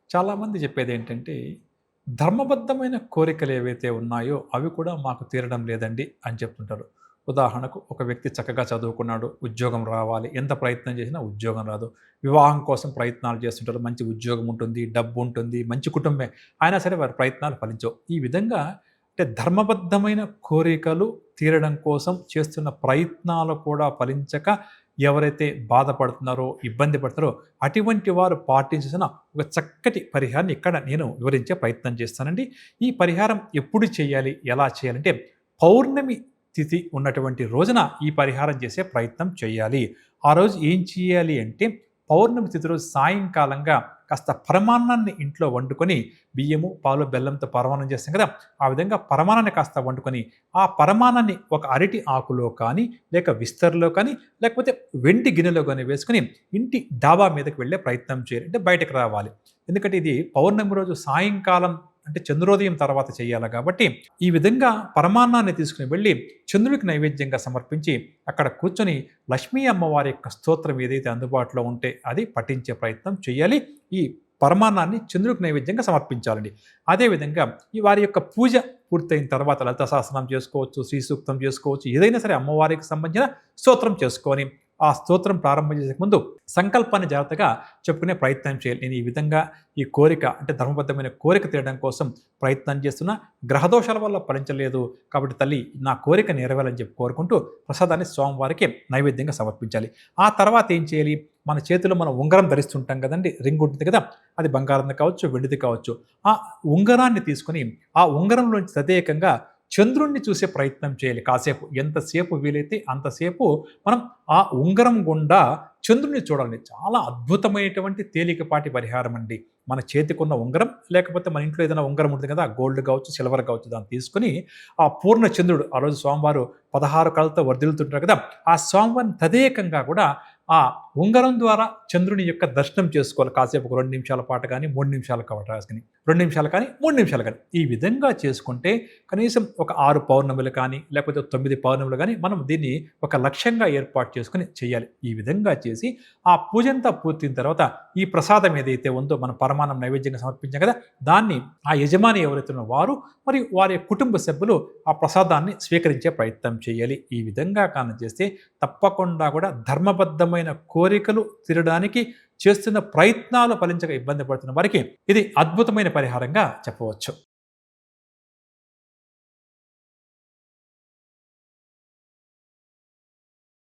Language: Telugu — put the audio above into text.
చాలామంది చెప్పేదేంటంటే, ధర్మబద్ధమైన కోరికలు ఏవైతే ఉన్నాయో, అవి కూడా మాకు తీరడం లేదండి అని చెప్తుంటారు. ఉదాహరణకు ఒక వ్యక్తి చక్కగా చదువుకున్నాడు, ఉద్యోగం రావాలి. ఎంత ప్రయత్నం చేసినా ఉద్యోగం రాదు. వివాహం కోసం ప్రయత్నాలు చేస్తుంటారు. మంచి ఉద్యోగం ఉంటుంది, డబ్బు ఉంటుంది, మంచి కుటుంబమే. అయినా సరే వారి ప్రయత్నాలు ఫలించవు. ఈ విధంగా అంటే ధర్మబద్ధమైన కోరికలు తీరడం కోసం చేస్తున్న ప్రయత్నాలు కూడా ఫలించక ఎవరైతే బాధపడుతున్నారో, ఇబ్బంది పడుతున్నారో అటువంటి వారు పాటించాల్సిన ఒక చక్కటి పరిహారాన్ని ఇక్కడ నేను వివరించే ప్రయత్నం చేస్తానండి. ఈ పరిహారం ఎప్పుడు చేయాలి? ఎలా చేయాలంటే పౌర్ణమి తిథి ఉన్నటువంటి రోజున ఈ పరిహారం చేసే ప్రయత్నం చేయాలి. ఆ రోజు ఏం చేయాలి అంటే పౌర్ణమి తిథి రోజు సాయంకాలంగా కాస్త పరమాన్నాన్ని ఇంట్లో వండుకొని బియ్యము, పాలు, బెల్లంతో పరమాన్నం చేస్తాం కదా! ఆ విధంగా పరమాన్నాన్ని కాస్త వండుకొని ఆ పరమాన్నాన్ని ఒక అరటి ఆకులో కానీ, లేక విస్తర్‌లో కానీ, లేకపోతే వెండి గిన్నెలో గాని వేసుకొని ఇంటి డాబా మీదకి వెళ్ళే ప్రయత్నం చేయాలి. అంటే బయటకి రావాలి. ఎందుకంటే ఇది పౌర్ణమి రోజు సాయంకాలం అంటే చంద్రోదయం తర్వాత చేయాలి కాబట్టి, ఈ విధంగా పరమాన్నాన్ని తీసుకొని వెళ్ళి చంద్రుడికి నైవేద్యంగా సమర్పించి అక్కడ కూర్చొని లక్ష్మీ అమ్మవారి యొక్క స్తోత్రం ఏదైతే అందుబాటులో ఉంటే అది పఠించే ప్రయత్నం చేయాలి. ఈ పరమాన్నాన్ని చంద్రుడికి నైవేద్యంగా సమర్పించాలండి. అదేవిధంగా ఈ వారి యొక్క పూజ పూర్తయిన తర్వాత లలిత సహస్రనామం చేసుకోవచ్చు, శ్రీ సూక్తం చేసుకోవచ్చు. ఏదైనా సరే అమ్మవారికి సంబంధించిన స్తోత్రం చేసుకొని ఆ స్తోత్రం ప్రారంభం చేసే ముందు సంకల్పాన్ని జాగ్రత్తగా చెప్పుకునే ప్రయత్నం చేయాలి. నేను ఈ విధంగా ఈ కోరిక అంటే ధర్మబద్ధమైన కోరిక తీరడం కోసం ప్రయత్నం చేస్తున్నా, గ్రహదోషాల వల్ల ఫలించలేదు కాబట్టి తల్లి నా కోరిక నెరవేరాలని చెప్పి కోరుకుంటూ ప్రసాదాన్ని స్వామివారికి నైవేద్యంగా సమర్పించాలి. ఆ తర్వాత ఏం చేయాలి? మన చేతిలో మనం ఉంగరం ధరిస్తుంటాం కదండీ! రింగ్ ఉంటుంది కదా! అది బంగారంది కావచ్చు, వెండిది కావచ్చు. ఆ ఉంగరాన్ని తీసుకొని ఆ ఉంగరంలోంచి తదేకంగా చంద్రుడిని చూసే ప్రయత్నం చేయాలి కాసేపు. ఎంతసేపు వీలైతే అంతసేపు మనం ఆ ఉంగరం గుండా చంద్రుడిని చూడాలి. చాలా అద్భుతమైనటువంటి తేలికపాటి పరిహారం అండి. మన చేతికున్న ఉంగరం లేకపోతే మన ఇంట్లో ఏదైనా ఉంగరం ఉంటుంది కదా! గోల్డ్ కావచ్చు, సిల్వర్ కావచ్చు దాన్ని తీసుకొని ఆ పూర్ణ చంద్రుడు ఆ రోజు స్వామివారు 16 కళలతో వర్ధిల్లుతుంటారు కదా! ఆ స్వామివారిని తదేకంగా కూడా ఆ ఉంగరం ద్వారా చంద్రుని యొక్క దర్శనం చేసుకోవాలి. కాసేపు ఒక 2 నిమిషాల పాటు గాని, 3 నిమిషాల పాటు గాని, 2 నిమిషాలు కానీ, 3 నిమిషాలు కానీ ఈ విధంగా చేసుకుంటే కనీసం ఒక 6 పౌర్ణములు కానీ, లేకపోతే 9 పౌర్ణములు గాని మనం దీన్ని ఒక లక్ష్యంగా ఏర్పాటు చేసుకొని చేయాలి. ఈ విధంగా చేసి ఆ పూజంతా పూర్తయిన తర్వాత ఈ ప్రసాదం ఏదైతే ఉందో మనం పరమాన్నం నైవేద్యంగా సమర్పించాం కదా! దాన్ని ఆ యజమాని ఎవరైతే ఉన్నారో వారు మరియు వారి కుటుంబ సభ్యులు ఆ ప్రసాదాన్ని స్వీకరించే ప్రయత్నం చేయాలి. ఈ విధంగా కాని చేస్తే తప్పకుండా కూడా ధర్మబద్ధమైన కోరికలు తీరడానికి చేస్తున్న ప్రయత్నాలు ఫలించక ఇబ్బంది పడుతున్న వారికి ఇది అద్భుతమైన పరిహారంగా చెప్పవచ్చు.